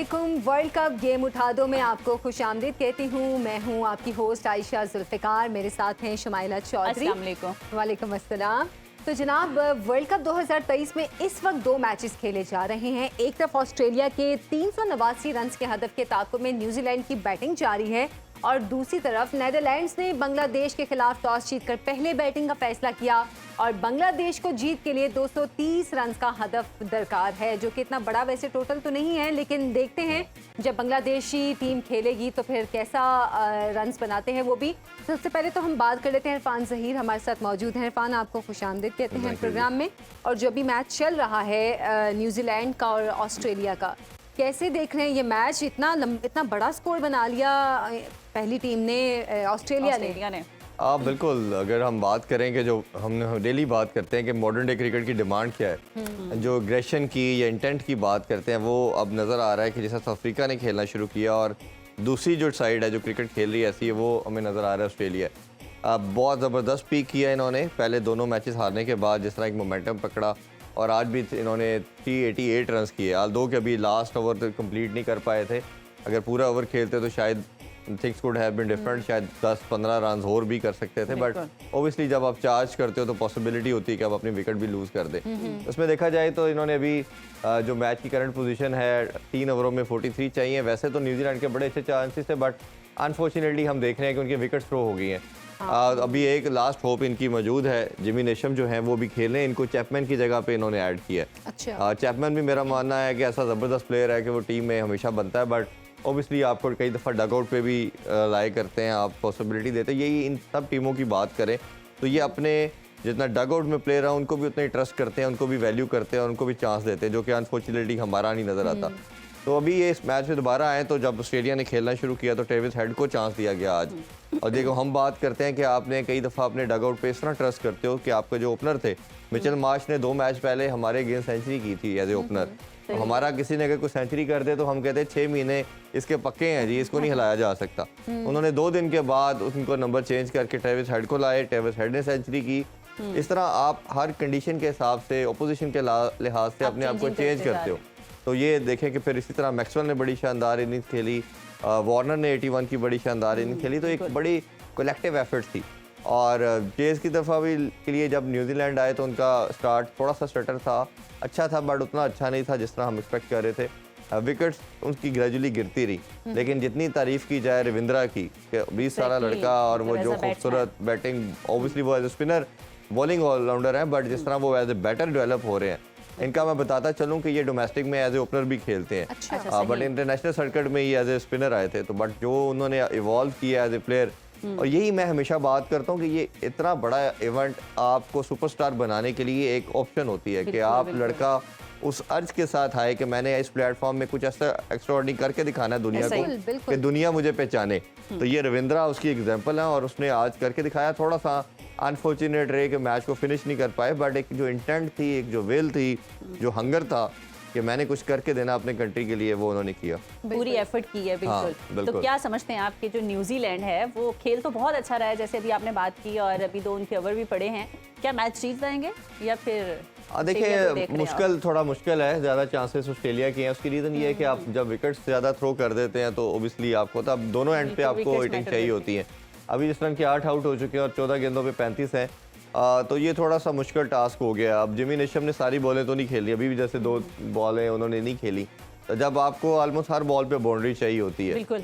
अस्सलामुअलैकुम। World cup game उठा दो में आपको खुशामदीद कहती हूँ। मैं हूँ आपकी होस्ट आयशा जुल्फ़िकार, मेरे साथ हैं शुमाइला चौधरी। वालेकुम अस्सलाम। तो जनाब, वर्ल्ड कप 2023 में इस वक्त दो मैचेस खेले जा रहे हैं। एक तरफ ऑस्ट्रेलिया के 389 रन के हदफ के ताक़ुब में न्यूजीलैंड की बैटिंग जारी है और दूसरी तरफ नीदरलैंड्स ने बांग्लादेश के खिलाफ टॉस जीतकर पहले बैटिंग का फैसला किया और बांग्लादेश को जीत के लिए 230 रन का हदफ दरकार है, जो कि इतना बड़ा वैसे टोटल तो नहीं है, लेकिन देखते हैं जब बांग्लादेशी टीम खेलेगी तो फिर कैसा रन्स बनाते हैं वो भी। सबसे पहले तो हम बात कर लेते हैं, इरफान ज़हीर हमारे साथ मौजूद हैं। इरफान, आपको खुशामदीद कहते हैं प्रोग्राम में। और जो भी मैच चल रहा है न्यूजीलैंड का और ऑस्ट्रेलिया का, कैसे देख रहे हैं ये मैच? इतना बड़ा स्कोर बना लिया पहली टीम ने, ऑस्ट्रेलिया ने। बिल्कुल, अगर हम बात करें कि जो हम डेली बात करते हैं कि मॉडर्न डे क्रिकेट की डिमांड क्या है, जो एग्रेशन की या इंटेंट की बात करते हैं, वो अब नज़र आ रहा है कि जैसा साउथ अफ्रीका ने खेलना शुरू किया और दूसरी जो साइड है जो क्रिकेट खेल रही है ऐसी है, वो हमें नज़र आ रहा है ऑस्ट्रेलिया। बहुत ज़बरदस्त पीक किया इन्होंने पहले दोनों मैचेस हारने के बाद, जिस तरह एक मोमेंटम पकड़ा और आज भी इन्होंने 388 रन किए। हाल दो के अभी लास्ट ओवर तो कंप्लीट नहीं कर पाए थे, अगर पूरा ओवर खेलते तो शायद things could have been different, शायद 10-15 रन और भी कर सकते थे। बट ओबियसली जब आप चार्ज करते हो तो पॉसिबिलिटी होती है कि आप अपनी विकेट भी लूज़ कर दें। उसमें देखा जाए तो इन्होंने अभी जो मैच की करंट पोजीशन है 3 ओवरों में 43 चाहिए। वैसे तो न्यूजीलैंड के बड़े अच्छे चांसेस थे, बट अनफॉर्चुनेटली हम देख रहे हैं कि उनकी विकेट थ्रो हो गई हैं। अभी एक लास्ट होप इनकी मौजूद है, जिमी नेशम जो है वो भी खेलें, इनको चैपमैन की जगह पे इन्होंने ऐड किया है। अच्छा। चैपमैन भी मेरा मानना है कि ऐसा ज़बरदस्त प्लेयर है कि वो टीम में हमेशा बनता है, बट ओबियसली आपको कई दफ़ा डगआउट पे भी लाए करते हैं, आप पॉसिबिलिटी देते हैं। यही इन सब टीमों की बात करें तो ये अपने जितना डगआउट में प्लेयर है उनको भी उतना ही ट्रस्ट करते हैं, उनको भी वैल्यू करते हैं, उनको भी चांस देते हैं, जो कि अनफॉर्चुनेटली हमारा नहीं नज़र आता। तो अभी ये इस मैच में दोबारा आए तो जब ऑस्ट्रेलिया ने खेलना शुरू किया तो ट्रेविस हेड को चांस दिया गया आज। और देखो, हम बात करते हैं कि आपने कई दफ़ा अपने डगआउट पे इस तरह ट्रस्ट करते हो कि आपके जो ओपनर थे मिचेल मार्श ने 2 मैच पहले हमारे अगेंस्ट सेंचुरी की थी एज ए ओपनर। तो हमारा किसी ने अगर कोई सेंचुरी कर दे तो हम कहते हैं 6 महीने इसके पक्के हैं जी, इसको नहीं हिलाया जा सकता। उन्होंने 2 दिन के बाद उनको नंबर चेंज करके ट्रेविस हेड को लाए, ट्रेविस हेड ने सेंचुरी की। इस तरह आप हर कंडीशन के हिसाब से, ओपोजिशन के लिहाज से अपने आप को चेंज करते हो। तो ये देखें कि फिर इसी तरह मैक्सवेल ने बड़ी शानदार इनिंग्स खेली, वार्नर ने 81 की बड़ी शानदार इनिंग्स खेली। तो एक बड़ी कलेक्टिव एफर्ट थी। और चेज़ की दफ़ा भी के लिए जब न्यूजीलैंड आए तो उनका स्टार्ट थोड़ा सा स्टटर था, अच्छा था बट उतना अच्छा नहीं था जिस तरह हम एक्सपेक्ट कर रहे थे। विकेट्स उनकी ग्रेजुअली गिरती रही, लेकिन जितनी तारीफ़ की जाए रविंद्रा की, 20 साल लड़का और वो जो खूबसूरत बैटिंग, ओबियसली वो as a spinner bowling allrounder हैं, बट जिस तरह वो एज ए बैटर डेवलप हो रहे हैं, इनका मैं बताता चलूं कि ये डोमेस्टिक में एज ए ओपनर भी खेलते हैं। अच्छा, बट इंटरनेशनल सर्किट में ये एज ए स्पिनर आए थे। तो बट जो उन्होंने इवॉल्व किया एज ए प्लेयर, और यही मैं हमेशा बात करता हूँ कि ये इतना बड़ा इवेंट आपको सुपरस्टार बनाने के लिए एक ऑप्शन होती है कि आप लड़का उस अर्ज के साथ आए कि मैंने इस प्लेटफॉर्म में कुछ ऐसा एक्स्ट्राऑर्डिनरी करके दिखाना है दुनिया को कि दुनिया मुझे पहचाने। तो ये रविंद्रा उसकी एग्जांपल है और उसने आज करके दिखाया। थोड़ा सा अनफॉर्चुनेट रहे कि मैच को फिनिश नहीं कर पाए, बट एक जो इंटेंट थी, एक जो विल थी, जो हंगर था कि मैंने कुछ करके देना अपने कंट्री के लिए, वो उन्होंने किया, पूरी एफर्ट की है। बिल्कुल। तो क्या समझते हैं आपके जो न्यूजीलैंड है वो खेल तो बहुत अच्छा रहा है, जैसे अभी आपने बात की, और अभी 2 उनके ओवर भी पड़े हैं, क्या मैच जीत जाएंगे या फिर? देखिए, थोड़ा मुश्किल है, ज़्यादा चांसेस ऑस्ट्रेलिया के हैं। उसकी रीज़न ये है कि आप जब विकेट्स ज़्यादा थ्रो कर देते हैं तो ओबियसली आपको तब दोनों एंड पे आपको हिटिंग चाहिए होती है। अभी जिस तरह के 8 आउट हो चुके हैं और 14 गेंदों पे 35 हैं, तो ये थोड़ा सा मुश्किल टास्क हो गया। अब जिमी नेशम ने सारी बॉलें तो नहीं खेली, अभी भी जैसे 2 बॉलें उन्होंने नहीं खेली, तो जब आपको ऑलमोस्ट हर बॉल पे बाउंड्री चाहिए होती है। बिल्कुल,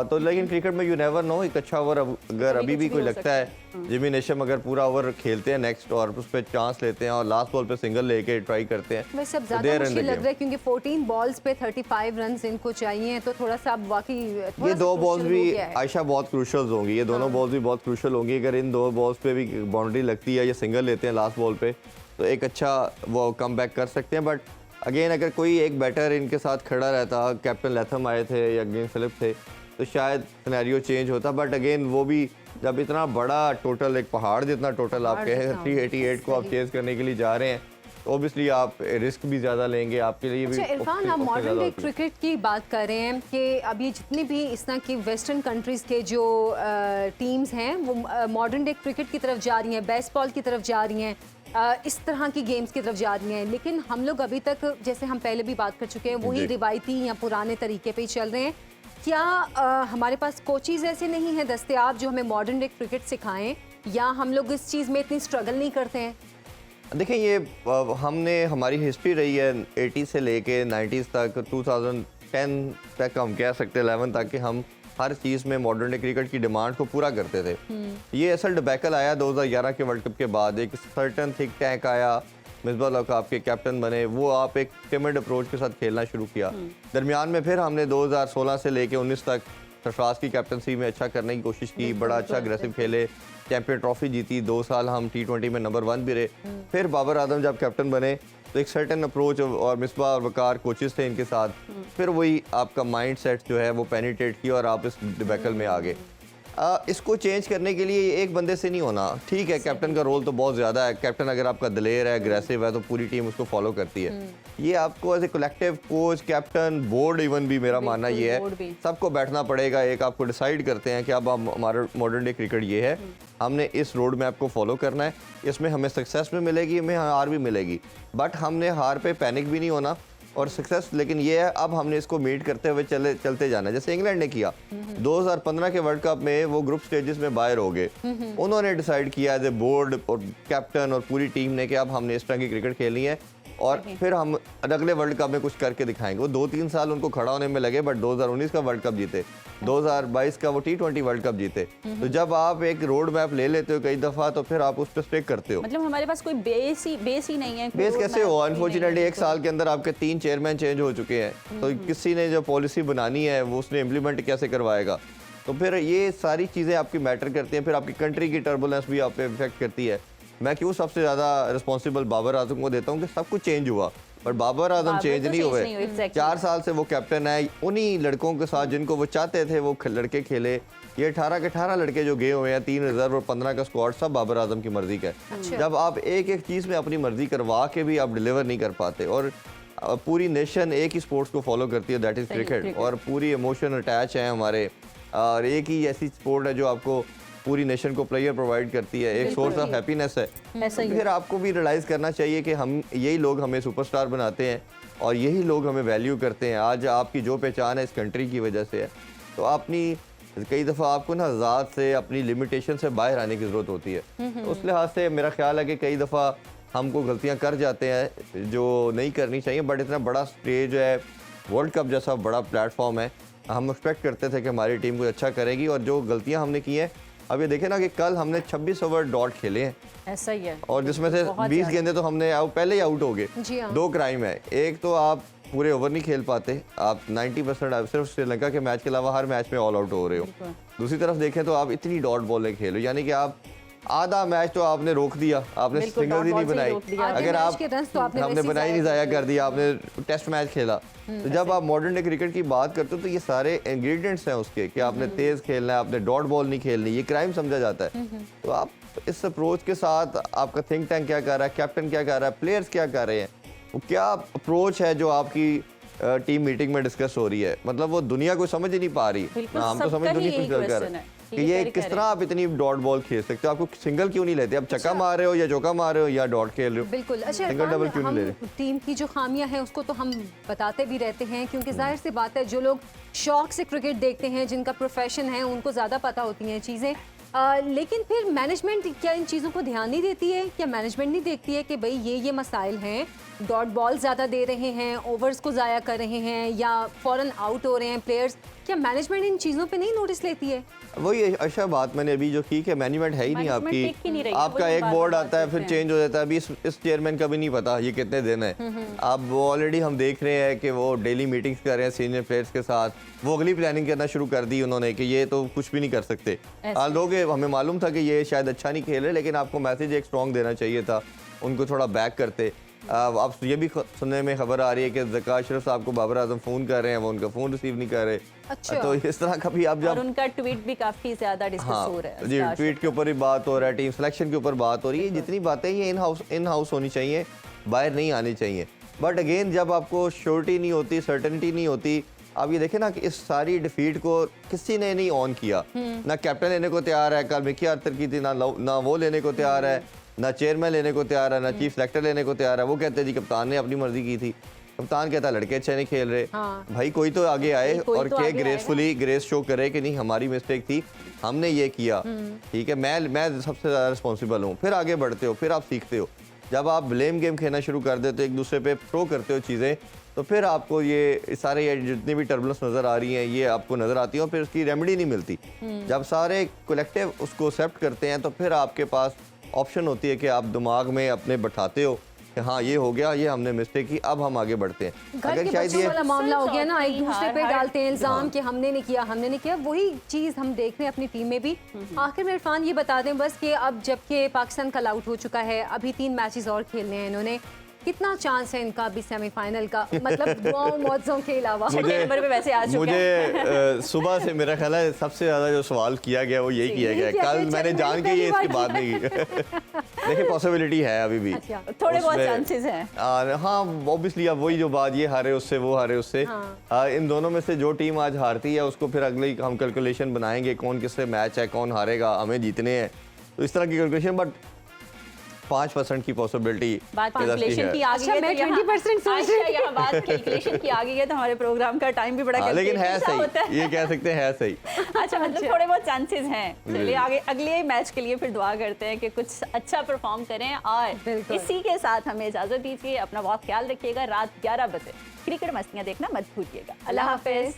तो लेकिन क्रिकेट में यू नेवर नो, एक अच्छा ओवर अगर अभी भी कोई लगता है, जिमी नेशम अगर पूरा ओवर खेलते हैं नेक्स्ट और उस पर चांस लेते हैं और लास्ट बॉल पे सिंगल लेके ट्राई करते हैं, वैसे अब ज़्यादा मुश्किल लग रहा है क्योंकि 14 बॉल्स पे 35 रन इनको चाहिए, तो थोड़ा सा अब वाकई ये 2 बॉल्स भी आयशा बहुत क्रूशल होंगी। ये दोनों बॉल्स भी बहुत क्रूशल होंगी। अगर इन 2 बॉल्स पे भी बाउंड्री लगती है या सिंगल लेते हैं लास्ट बॉल पे, तो एक अच्छा वो कम बैक कर सकते हैं। बट अगेन अगर कोई एक बैटर इनके साथ खड़ा रहता, कैप्टन लैथम आए थे या गेन फिलिप थे, तो शायद सिनेरियो चेंज होता। बट अगेन वो भी जब इतना बड़ा टोटल, एक पहाड़ जितना टोटल आप कहें 388 को आप चेज करने के लिए जा रहे हैं, तो ऑब्वियसली आप रिस्क भी ज़्यादा लेंगे, आपके लिए भी। अच्छा इरफान, हम मॉडर्न डे क्रिकेट की बात कर रहे हैं कि अभी जितनी भी इस तरह की वेस्टर्न कंट्रीज़ के जो टीम्स हैं वो मॉडर्न डे क्रिकेट की तरफ जा रही हैं, बेसबॉल की तरफ जा रही हैं, इस तरह की गेम्स की तरफ याद नहीं है, लेकिन हम लोग अभी तक, जैसे हम पहले भी बात कर चुके हैं, वही रिवायती या पुराने तरीके पे ही चल रहे हैं। क्या हमारे पास कोचेज ऐसे नहीं हैं दस्तयाब जो हमें मॉडर्न डे क्रिकेट सिखाएं, या हम लोग इस चीज़ में इतनी स्ट्रगल नहीं करते हैं? देखिए, ये हमने हमारी हिस्ट्री रही है 80 से लेके 90s तक, 2010 तक हम कह सकते हैं, 11 तक, कि हम हर चीज़ में मॉडर्न डे क्रिकेट की डिमांड को पूरा करते थे। ये असल डिबैकल आया 2011 के वर्ल्ड कप के बाद। एक सर्टन थिंक टैंक आया, मिसबाह उल हक आपके कैप्टन बने, वो आप एक टिमिड अप्रोच के साथ खेलना शुरू किया। दरमियान में फिर हमने 2016 से लेके 19 तक सरफराज की कैप्टनसी में अच्छा करने की कोशिश की, बड़ा अच्छा अग्रेसिव खेले, चैंपियन ट्रॉफी जीती, 2 साल हम T20 में नंबर 1 भी रहे। फिर बाबर आजम जब कैप्टन बने तो एक सर्टन अप्रोच, और मिसबाह और वकार कोचेस थे इनके साथ, फिर वही आपका माइंड सेट जो है वो पेनिट्रेट किया और आप इस डिबैकल में आ गए। इसको चेंज करने के लिए एक बंदे से नहीं होना। ठीक है, कैप्टन का रोल तो बहुत ज़्यादा है। कैप्टन अगर आपका दिलेर है, अग्रेसिव है, तो पूरी टीम उसको फॉलो करती है। ये आपको as a collective, coach, captain, board, even भी मेरा मानना ये है, सबको बैठना पड़ेगा। एक आपको डिसाइड करते हैं कि अब हमारा मॉडर्न डे क्रिकेट ये है, हमने इस रोड मैप को फॉलो करना है, इसमें हमें सक्सेस भी मिलेगी, हमें हार भी मिलेगी, बट हमने हार पे पैनिक भी नहीं होना, और सक्सेस लेकिन ये है अब हमने इसको मीट करते हुए चलते जाना है। जैसे इंग्लैंड ने किया 2015 के वर्ल्ड कप में, वो ग्रुप स्टेजेस में बाहर हो गए। उन्होंने डिसाइड किया एज ए बोर्ड और कैप्टन और पूरी टीम ने कि अब हमने इस तरह की क्रिकेट खेलनी है, और फिर हम अगले वर्ल्ड कप में कुछ करके दिखाएंगे। वो 2-3 साल उनको खड़ा होने में लगे, बट 2019 का वर्ल्ड कप जीते, 2022 का वो T20 वर्ल्ड कप जीते। तो जब आप एक रोड मैप ले लेते हो कई दफा, तो फिर आप उस पर स्टिक करते हो। मतलब हमारे पास कोई बेस ही नहीं है। बेस कैसे हो? अनफॉर्चुनेटली एक साल के अंदर आपके 3 चेयरमैन चेंज हो चुके हैं, तो किसी ने जो पॉलिसी बनानी है वो उसने इम्प्लीमेंट कैसे करवाएगा? तो फिर ये सारी चीज़ें आपकी मैटर करती हैं। फिर आपकी कंट्री की टर्बुलेंस भी आप पे इफेक्ट करती है। मैं क्यों सबसे ज़्यादा रिस्पॉन्सिबल बाबर आजम को देता हूँ कि सब कुछ चेंज हुआ, पर बाबर आजम चेंज नहीं हुए। 4 साल से वो कैप्टन है, उन्हीं लड़कों के साथ जिनको वो चाहते थे वो लड़के खेले। ये 18 के 18 लड़के जो गए हुए हैं, 3 रिजर्व और 15 का स्क्वाड, सब बाबर आजम की मर्जी का है। जब आप एक एक चीज़ में अपनी मर्जी करवा के भी आप डिलीवर नहीं कर पाते, और पूरी नेशन एक ही स्पोर्ट्स को फॉलो करती है, दैट इज़ क्रिकेट, और पूरी इमोशन अटैच है हमारे, और एक ही ऐसी स्पोर्ट है जो आपको पूरी नेशन को प्लेयर प्रोवाइड करती है, एक सोर्स ऑफ हैप्पीनेस है। फिर आपको भी रियलाइज़ करना चाहिए कि हम यही लोग हमें सुपरस्टार बनाते हैं, और यही लोग हमें वैल्यू करते हैं। आज आपकी जो पहचान है इस कंट्री की वजह से है, तो अपनी कई दफ़ा आपको ना ज़ात से, अपनी लिमिटेशन से बाहर आने की ज़रूरत होती है। तो उस लिहाज से मेरा ख्याल है कि कई दफ़ा हमको गलतियाँ कर जाते हैं जो नहीं करनी चाहिए, बट इतना बड़ा स्टेज है, वर्ल्ड कप जैसा बड़ा प्लेटफॉर्म है, हम एक्सपेक्ट करते थे कि हमारी टीम कुछ अच्छा करेगी, और जो गलतियाँ हमने की हैं, अब ये देखें ना कि कल हमने 26 ओवर डॉट खेले हैं। ऐसा ही है, और जिसमें से 20 गेंदें तो हमने पहले ही आउट हो गए। 2 क्राइम है। एक तो आप पूरे ओवर नहीं खेल पाते, आप 90% आप सिर्फ श्रीलंका के मैच के अलावा हर मैच में ऑल आउट हो रहे हो। दूसरी तरफ देखें तो आप इतनी डॉट बॉलें खेलो, यानी कि आप आधा मैच तो आपने रोक दिया, आपने सिंगल ही नहीं बनाई। अगर आप हमने बनाई नहीं, ज़ाया कर दिया, आपने टेस्ट मैच खेला। तो जब आप मॉडर्न डे क्रिकेट की बात करते हो तो ये सारे इंग्रेडिएंट्स हैं उसके, कि आपने तेज खेलना है, आपने डॉट बॉल नहीं खेलनी, ये क्राइम समझा जाता है। तो आप इस अप्रोच के साथ, आपका थिंक टैंक क्या कर रहा है, कैप्टन क्या कर रहा है, प्लेयर्स क्या कर रहे हैं, वो क्या अप्रोच है जो आपकी टीम मीटिंग में डिस्कस हो रही है, मतलब वो दुनिया को समझ ही नहीं पा रही। हम तो समझ नहीं कर कि ये किस तरह आप इतनी डॉट बॉल खेल सकते हो, आपको सिंगल क्यों नहीं लेते, आप छक्का मार रहे हो या चौका मार रहे हो या डॉट खेल रहे हो। बिल्कुल। अच्छा, सिंगल डबल क्यों नहीं ले रहे? टीम की जो खामियां हैं उसको तो हम बताते भी रहते हैं, क्योंकि जाहिर सी बात है जो लोग शौक से क्रिकेट देखते हैं, जिनका प्रोफेशन है, उनको ज़्यादा पता होती हैं चीज़ें। लेकिन फिर मैनेजमेंट क्या इन चीज़ों को ध्यान नहीं देती है? क्या मैनेजमेंट नहीं देखती है कि भाई ये मसाइल हैं, डॉट बॉल ज़्यादा दे रहे हैं, ओवर्स को ज़ाया कर रहे हैं, या फ़ौरन आउट हो रहे हैं प्लेयर्स? क्या मैनेजमेंट इन चीज़ों पे नहीं नोटिस लेती है? वही अच्छा बात मैंने अभी जो की कि मैनेजमेंट है ही नहीं आपकी। आपका एक बोर्ड आता है, फिर चेंज हो जाता है। अभी इस चेयरमैन का भी नहीं पता ये कितने दिन है। अब ऑलरेडी हम देख रहे हैं कि वो डेली मीटिंग्स कर रहे हैं सीनियर प्लेयर्स के साथ, वो अगली प्लानिंग करना शुरू कर दी उन्होंने कि ये तो कुछ भी नहीं कर सकते। लोग हमें मालूम था कि ये शायद अच्छा नहीं खेल रहे, लेकिन आपको मैसेज एक स्ट्रॉन्ग देना चाहिए था, उनको थोड़ा बैक करते। अब ये भी सुनने में खबर आ रही है कि ज़का अशरफ साहब को बाबर आजम फ़ोन कर रहे हैं, वो उनका फ़ोन रिसीव नहीं कर रहे। अच्छा। तो इस तरह का भी आप जब, और उनका ट्वीट भी काफ़ी ज़्यादा डिस्कस हो रहा है। जी, ट्वीट के ऊपर ही बात हो रहा है, टीम सिलेक्शन के ऊपर बात हो रही है। जितनी बातें ये इन हाउस होनी चाहिए, बाहर नहीं आनी चाहिए। बट अगेन जब आपको श्योरिटी नहीं होती, सर्टेनिटी नहीं होती, आप ये देखें ना कि इस सारी डिफीट को किसी ने नहीं ऑन किया। ना कैप्टन लेने को तैयार है, कल मिकी आर्थर की थी, ना वो लेने को तैयार है, ना चेयरमैन लेने को तैयार है, ना चीफ सेलेक्टर लेने को तैयार है। वो कहते हैं जी कप्तान ने अपनी मर्जी की थी, कप्तान कहता है लड़के अच्छे नहीं खेल रहे। भाई कोई तो आगे आए और के ग्रेसफुली ग्रेस शो करे कि नहीं हमारी मिस्टेक थी, हमने ये किया, ठीक है, मैं सबसे ज़्यादा रिस्पॉन्सिबल हूँ। फिर आगे बढ़ते हो, फिर आप सीखते हो। जब आप ब्लेम गेम खेलना शुरू कर देते हो, एक दूसरे पे थ्रो करते हो चीज़ें, तो फिर आपको ये सारे ये जितनी भी टर्बुलेंस नज़र आ रही हैं ये आपको नज़र आती है और फिर उसकी रेमेडी नहीं मिलती। जब सारे कलेक्टिव उसको एक्सेप्ट करते हैं तो फिर आपके पास ऑप्शन होती है कि आप दिमाग में अपने बैठाते हो कि हाँ ये हो गया, ये हमने मिस्टेक की, अब हम आगे बढ़ते हैं। घर के बच्चों वाला मामला हो गया ना, एक दूसरे पे डालते हैं इल्जाम कि हमने नहीं किया, हमने नहीं किया। वही चीज़ हम देख रहे हैं अपनी टीम में भी। आखिर में इरफान ये बता दें बस कि अब जबकि पाकिस्तान कल आउट हो चुका है, अभी 3 मैचेस और खेलने हैं इन्होंने, कितना चांस है इनका अभी सेमीफाइनल का, मतलब दुआओं मौजों के अलावा? नंबर पे वैसे आ चुके हैं। मुझे सुबह से मेरा ख्याल है सबसे ज़्यादा जो सवाल किया गया वो यही किया गया। कल मैंने जान के ये इसकी बात नहीं की। देखिए पॉसिबिलिटी है अभी भी, थोड़े बहुत चांसेस हैं। हाँ ऑब्वियसली अब वही जो बात, ये हारे उससे वो हारे उससे, इन दोनों में से जो टीम आज हारती है उसको फिर अगले हम कैलकुलेशन बनाएंगे कौन किससे मैच है, कौन हारेगा, हमें जीतने हैं, तो इस तरह की कैलकुलेशन। बट 5% की पॉसिबिलिटी बात कैलकुलेशन की आ गई है, मैं 20% सोच रही यहाँ बात कैलकुलेशन की आ गई है, तो हमारे प्रोग्राम का टाइम भी बड़ा लेकिन है सही, ये कह सकते हैं है सही। अच्छा मतलब थोड़े बहुत चांसेस हैं। चलिए आगे अगले मैच के लिए फिर दुआ करते हैं कि कुछ अच्छा परफॉर्म करें, और इसी के साथ हमें इजाजत दीजिए। अपना बहुत ख्याल रखिएगा। रात 11 बजे क्रिकेट मस्तियाँ देखना मत भूलिएगा। अल्लाह हाफिज।